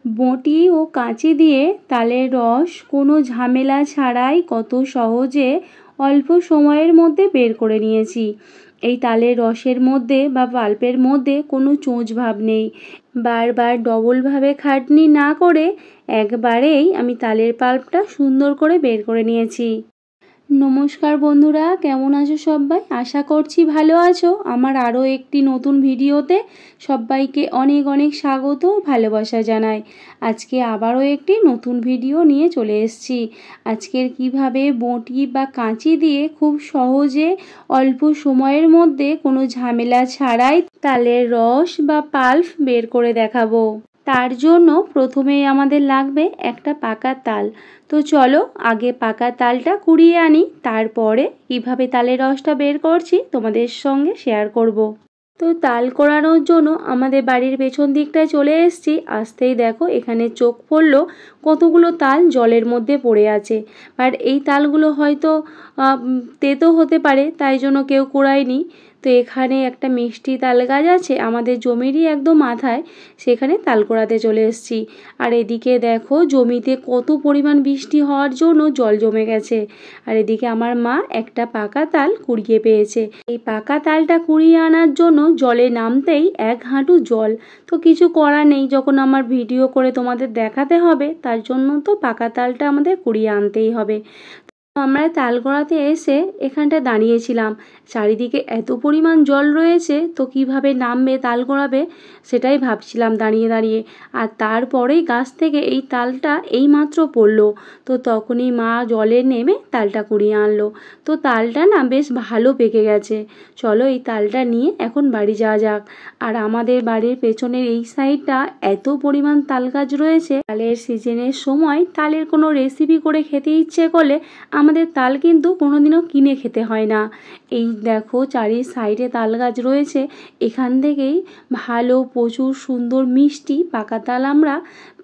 বঁটি ও কাঁচি দিয়ে তালের রস কোনো ঝামেলা ছাড়াই কত সহজে অল্প সময়ের মধ্যে বের করে নিয়েছি। এই তালের রসের মধ্যে বা পাল্পের মধ্যে কোনো চোঁচ ভাব নেই। বারবার ডবলভাবে খাটনি না করে একবারেই আমি তালের পাল্পটা সুন্দর করে বের করে নিয়েছি। নমস্কার বন্ধুরা, কেমন আছো সবাই? আশা করছি ভালো আছো। আমার আরও একটি নতুন ভিডিওতে সবাইকে অনেক অনেক স্বাগত, ভালোবাসা জানাই। আজকে আবারও একটি নতুন ভিডিও নিয়ে চলে এসেছি। আজকের কিভাবে বঁটি বা কাঁচি দিয়ে খুব সহজে অল্প সময়ের মধ্যে কোনো ঝামেলা ছাড়াই তালের রস বা পাল্প বের করে দেখাবো। তার জন্য প্রথমেই আমাদের লাগবে একটা পাকা তাল। তো চলো আগে পাকা তালটা কুড়িয়ে আনি, তারপরে কিভাবে তালের রসটা বের করছি তোমাদের সঙ্গে শেয়ার করব। তো তাল কোড়ানোর জন্য আমাদের বাড়ির পেছন দিকটায় চলে এসেছি। আসতেই দেখো এখানে চোখ পড়লো কতগুলো তাল জলের মধ্যে পড়ে আছে। আর এই তালগুলো হয়তো তেতো হতে পারে, তাই জন্য কেউ কোড়ায়নি। তো এখানে একটা মিষ্টি তাল গাছ আছে আমাদের জমিরই একদম মাথায়, সেখানে তাল কোড়াতে চলে এসেছি। আর এদিকে দেখো জমিতে কত পরিমাণ বৃষ্টি হওয়ার জন্য জল জমে গেছে। আর এদিকে আমার মা একটা পাকা তাল কুড়িয়ে পেয়েছে। এই পাকা তালটা কুড়িয়ে আনার জন্য জলে নামতেই এক হাঁটু জল। তো কিছু করার নেই, যখন আমার ভিডিও করে তোমাদের দেখাতে হবে তার জন্য তো পাকা তালটা আমাদের কুড়িয়ে আনতেই হবে। আমরা তাল কোড়াতে এসে এখানটা দাঁড়িয়েছিলাম, চারিদিকে এত পরিমাণ জল রয়েছে, তো কিভাবে নামবে তাল কোড়াবে সেটাই ভাবছিলাম দাঁড়িয়ে দাঁড়িয়ে। আর তারপরেই গাছ থেকে এই তালটা এইমাত্র পড়লো, তো তখনই মা জলে নেমে তালটা কুড়িয়ে আনলো। তো তালটা না বেশ ভালো পেকে গেছে। চলো এই তালটা নিয়ে এখন বাড়ি যাওয়া যাক। আর আমাদের বাড়ির পেছনের এই সাইডটা এত পরিমাণ তাল গাছ রয়েছে, তালের সিজনের সময় তালের কোনো রেসিপি করে খেতে ইচ্ছে করলে আমাদের তাল কিন্তু কোনোদিনও কিনে খেতে হয় না। এই দেখো চারি সাইডে তাল গাছ রয়েছে, এখান থেকেই ভালো প্রচুর সুন্দর মিষ্টি পাকা তাল আমরা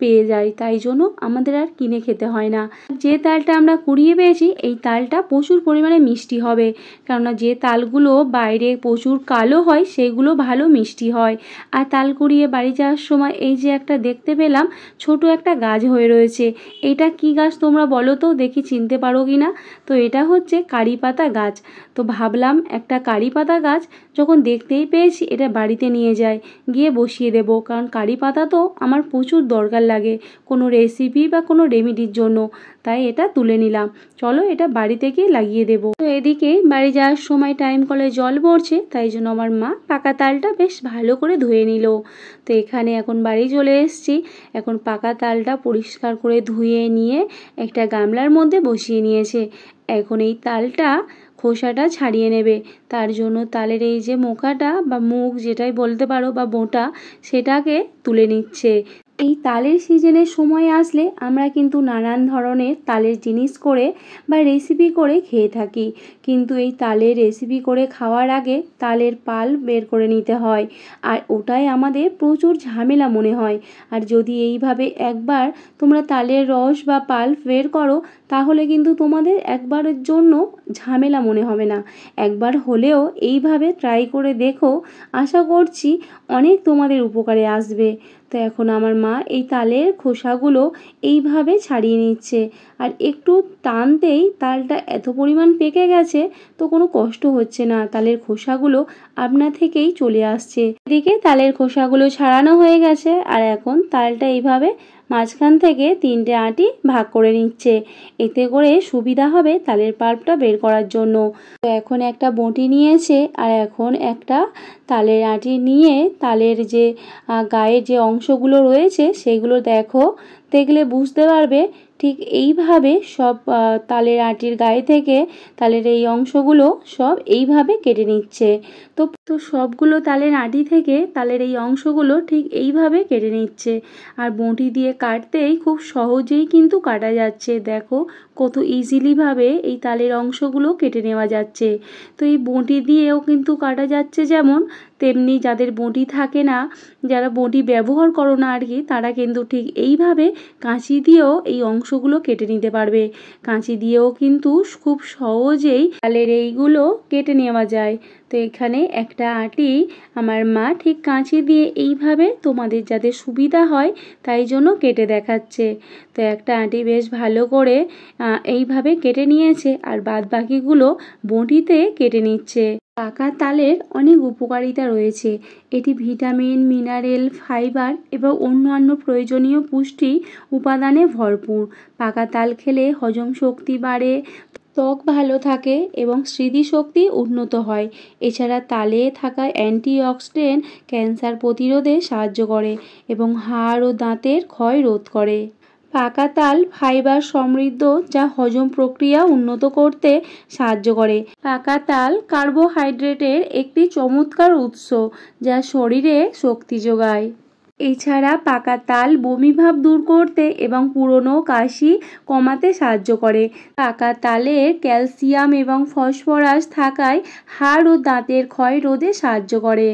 পেয়ে যাই, তাই জন্য আমাদের আর কিনে খেতে হয় না। যে তালটা আমরা কুড়িয়ে পেয়েছি এই তালটা প্রচুর পরিমাণে মিষ্টি হবে, কেননা যে তালগুলো বাইরে প্রচুর কালো হয় সেগুলো ভালো মিষ্টি হয়। আর তাল কুড়িয়ে বাড়ি যাওয়ার সময় এই যে একটা দেখতে পেলাম ছোট একটা গাছ হয়ে রয়েছে, এটা কি গাছ তোমরা বলো তো দেখি, চিনতে পারো কি না? তো এটা হচ্ছে কারি পাতা গাছ। তো ভাবলাম একটা কারি পাতা গাছ যখন দেখতেই পেয়েছি এটা বাড়িতে নিয়ে যাই, গিয়ে বসিয়ে দেবো, কারণ কারি পাতা তো আমার প্রচুর দরকার লাগে কোনো রেসিপি বা কোনো রেমেডির জন্য, তাই এটা তুলে নিলাম। চলো এটা বাড়িতে গিয়ে লাগিয়ে দেবো। তো এদিকে বাড়ি যাওয়ার সময় টাইম কলে জল পড়ছে, তাই জন্য আমার মা পাকা তালটা বেশ ভালো করে ধুয়ে নিল। তো এখানে এখন বাড়ি চলে এসেছি। এখন পাকা তালটা পরিষ্কার করে ধুয়ে নিয়ে একটা গামলার মধ্যে বসিয়ে নিয়েছে। এখন এই তালটা খোসাটা ছাড়িয়ে নেবে, তার জন্য তালের এই যে মোকাটা বা মুখ যেটাই বলতে পারো বা বোঁটা, সেটাকে তুলে নিচ্ছে। এই তালের সিজনের সময় আসলে আমরা কিন্তু নানান ধরনের তালের জিনিস করে বা রেসিপি করে খেয়ে থাকি, কিন্তু এই তালের রেসিপি করে খাওয়ার আগে তালের পাল বের করে নিতে হয়, আর ওটাই আমাদের প্রচুর ঝামেলা মনে হয়। আর যদি এইভাবে একবার তোমরা তালের রস বা পাল্প বের করো তাহলে কিন্তু তোমাদের একবারের জন্য ঝামেলা মনে হবে না। একবার হলেও এইভাবে ট্রাই করে দেখো, আশা করছি অনেক তোমাদের উপকারে আসবে। তো এখন আমার মা এই তালের খোসাগুলো এইভাবে ছাড়িয়ে নিচ্ছে, আর একটু টানতেই তালটা এত পরিমাণ পেকে গেছে তো কোনো কষ্ট হচ্ছে না, তালের খোসাগুলো আপনা থেকেই চলে আসছে। এদিকে তালের খোসাগুলো ছাড়ানো হয়ে গেছে, আর এখন তালটা এইভাবে মাঝখান থেকে 3টে আঁটি ভাগ করে নিচ্ছে, এতে করে সুবিধা হবে তালের পাল্পটা বের করার জন্য। তো এখন একটা বঁটি নিয়েছে, আর এখন একটা তালের আঁটি নিয়ে তালের যে গায়ের যে অংশগুলো রয়েছে সেগুলো দেখলে বুঝতে পারবে ঠিক এইভাবে সব তালের আঁটির গায়ে থেকে তালের এই অংশগুলো সব এইভাবে কেটে নিচ্ছে। তো সবগুলো তালের আঁটি থেকে তালের এই অংশগুলো ঠিক এইভাবে কেটে নিচ্ছে, আর বঁটি দিয়ে কাটতেই খুব সহজেই কিন্তু কাটা যাচ্ছে। দেখো কত ইজিলিভাবে এই তালের অংশগুলো কেটে নেওয়া যাচ্ছে। তো এই বঁটি দিয়েও কিন্তু কাটা যাচ্ছে, যেমন তেমনি যাদের বঁটি থাকে না, যারা বঁটি ব্যবহার করো না আর কি, তারা কিন্তু ঠিক এইভাবে কাঁচি দিয়েও এই অংশগুলো কেটে নিতে পারবে। কাঁচি দিয়েও কিন্তু খুব সহজেই তালের এইগুলো কেটে নেওয়া যায়। তো এখানে একটা আটি আমার মা ঠিক কাঁচি দিয়ে এইভাবে তোমাদের যাতে সুবিধা হয় তাই জন্য কেটে দেখাচ্ছে। তো একটা আটি বেশ ভালো করে এইভাবে কেটে নিয়েছে আর বাদ বাকিগুলো বঁটিতে কেটে নিচ্ছে। পাকা তালের অনেক উপকারিতা রয়েছে। এটি ভিটামিন, মিনারেল, ফাইবার এবং অন্যান্য প্রয়োজনীয় পুষ্টি উপাদানে ভরপুর। পাকা তাল খেলে হজম শক্তি বাড়ে, ত্বক ভালো থাকে এবং স্মৃতিশক্তি উন্নত হয়। এছাড়া তালে থাকা অ্যান্টিঅক্সিডেন্ট ক্যান্সার প্রতিরোধে সাহায্য করে এবং হাড় ও দাঁতের ক্ষয় রোধ করে। পাকা তাল ফাইবার সমৃদ্ধ, যা হজম প্রক্রিয়া উন্নত করতে সাহায্য করে। পাকা তাল কার্বোহাইড্রেটের একটি চমৎকার উৎস, যা শরীরে শক্তি যোগায়। এছাড়া পাকা তাল বমিভাব দূর করতে এবং পুরনো কাশি কমাতে সাহায্য করে। পাকা তালের ক্যালসিয়াম এবং ফসফরাস থাকায় হাড় ও দাঁতের ক্ষয় রোধে সাহায্য করে।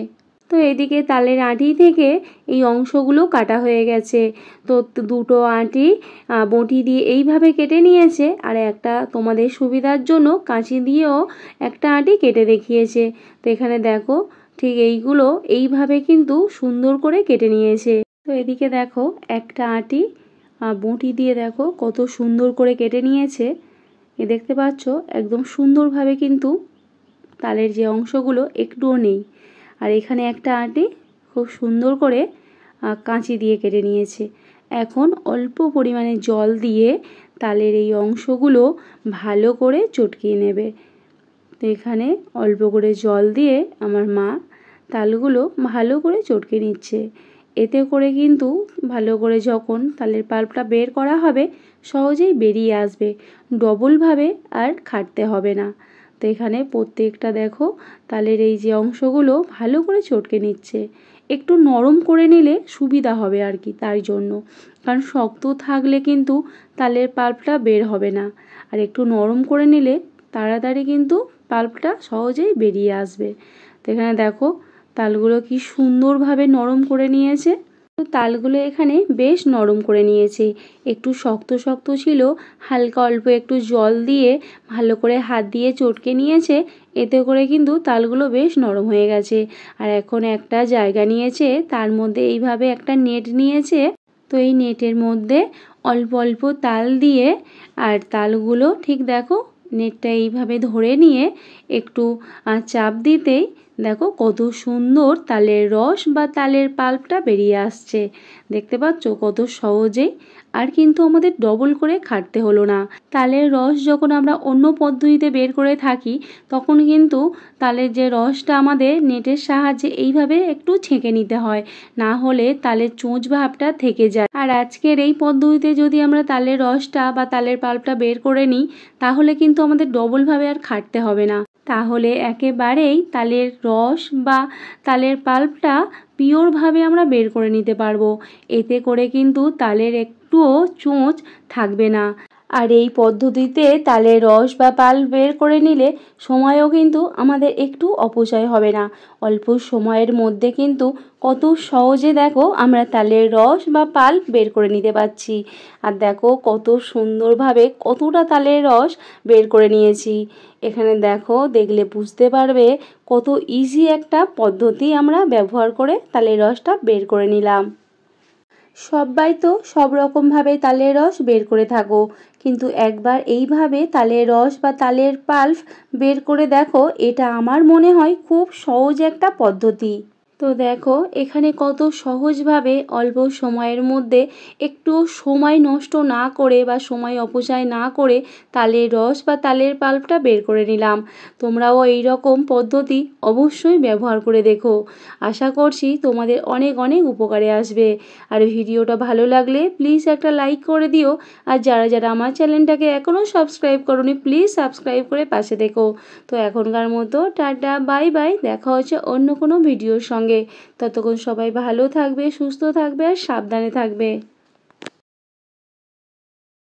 তো এদিকে তালের আঁটি থেকে এই অংশগুলো কাটা হয়ে গেছে। তো দুটো আঁটি বঁটি দিয়ে এইভাবে কেটে নিয়েছে, আর একটা তোমাদের সুবিধার জন্য কাঁচি দিয়েও একটা আঁটি কেটে দেখিয়েছে। তো এখানে দেখো ঠিক এইগুলো এইভাবে কিন্তু সুন্দর করে কেটে নিয়েছে। তো এদিকে দেখো একটা আঁটি বঁটি দিয়ে দেখো কত সুন্দর করে কেটে নিয়েছে। দেখতে পাচ্ছ একদম সুন্দরভাবে কিন্তু তালের যে অংশগুলো একটুও নেই। আর এখানে একটা আঁটি খুব সুন্দর করে কাঁচি দিয়ে কেটে নিয়েছে। এখন অল্প পরিমাণে জল দিয়ে তালের এই অংশগুলো ভালো করে চটকিয়ে নেবে। তো এখানে অল্প করে জল দিয়ে আমার মা তালগুলো ভালো করে চটকে নিচ্ছে। এতে করে কিন্তু ভালো করে যখন তালের পাল্পটা বের করা হবে সহজেই বেরিয়ে আসবে, ডবলভাবে আর খাটতে হবে না। তো এখানে প্রত্যেকটা দেখো তালের এই যে অংশগুলো ভালো করে চটকে নিচ্ছে। একটু নরম করে নিলে সুবিধা হবে আর কি, তার জন্য, কারণ শক্ত থাকলে কিন্তু তালের পাল্পটা বের হবে না। আর একটু নরম করে নিলে তাড়াতাড়ি কিন্তু পাল্পটা সহজেই বেরিয়ে আসবে। তো এখানে দেখো তালগুলো কি সুন্দরভাবে নরম করে নিয়েছে। তো তালগুলো এখানে বেশ নরম করে নিয়েছে। একটু শক্ত শক্ত ছিল, হালকা অল্প একটু জল দিয়ে ভালো করে হাত দিয়ে চটকে নিয়েছে। এতে করে কিন্তু তালগুলো বেশ নরম হয়ে গেছে। আর এখন একটা জায়গা নিয়েছে, তার মধ্যে এইভাবে একটা নেট নিয়েছে। তো এই নেটের মধ্যে অল্প অল্প তাল দিয়ে আর তালগুলো ঠিক দেখো নেটটা এইভাবে ধরে নিয়ে একটু চাপ দিতেই দেখো কত সুন্দর তালের রস বা তালের পাল্পটা বেরিয়ে আসছে। দেখতে পাচ্ছ কত সহজেই, আর কিন্তু আমাদের ডবল করে খাটতে হলো না। তালের রস যখন আমরা অন্য পদ্ধতিতে বের করে থাকি তখন কিন্তু তালের যে রসটা আমাদের নেটের সাহায্যে এইভাবে একটু ছেঁকে নিতে হয়, না হলে তালের চোঁচ ভাবটা থেকে যায়। আর আজকের এই পদ্ধতিতে যদি আমরা তালের রসটা বা তালের পাল্পটা বের করে নিই তাহলে কিন্তু আমাদের ডবলভাবে আর খাটতে হবে না। তাহলে একেবারেই তালের রস বা তালের পাল্পটা পিওরভাবে আমরা বের করে নিতে পারবো। এতে করে কিন্তু তালের একটুও চোঁচ থাকবে না। আর এই পদ্ধতিতে তালের রস বা পাল্প বের করে নিলে সময়ও কিন্তু আমাদের একটু অপচয় হবে না। অল্প সময়ের মধ্যে কিন্তু কত সহজে দেখো আমরা তালের রস বা পাল্প বের করে নিতে পারছি। আর দেখো কত সুন্দরভাবে কতটা তালের রস বের করে নিয়েছি। এখানে দেখো দেখলে বুঝতে পারবে কত ইজি একটা পদ্ধতি আমরা ব্যবহার করে তালের রসটা বের করে নিলাম। সবাই তো সব রকমভাবে তালের রস বের করে থাকো, কিন্তু একবার এইভাবে তালের রস বা তালের পাল্প বের করে দেখো, এটা আমার মনে হয় খুব সহজ একটা পদ্ধতি। তো দেখো এখানে কত সহজভাবে অল্প সময়ের মধ্যে একটু সময় নষ্ট না করে বা সময় অপচয় না করে তালের রস বা তালের পাল্পটা বের করে নিলাম। তোমরাও এই রকম পদ্ধতি অবশ্যই ব্যবহার করে দেখো। আশা করছি তোমাদের অনেক অনেক উপকারে আসবে। আর ভিডিওটা ভালো লাগলে প্লিজ একটা লাইক করে দিও। আর যারা যারা আমার চ্যানেলটাকে এখনও সাবস্ক্রাইব করোনি প্লিজ সাবস্ক্রাইব করে পাশে দেখো। তো এখনকার মতো টাটা, বাই বাই, দেখা হচ্ছে অন্য কোনো ভিডিওর সঙ্গে। ততক্ষণ সবাই ভালো থাকবে, সুস্থ থাকবে আর সাবধানে থাকবে।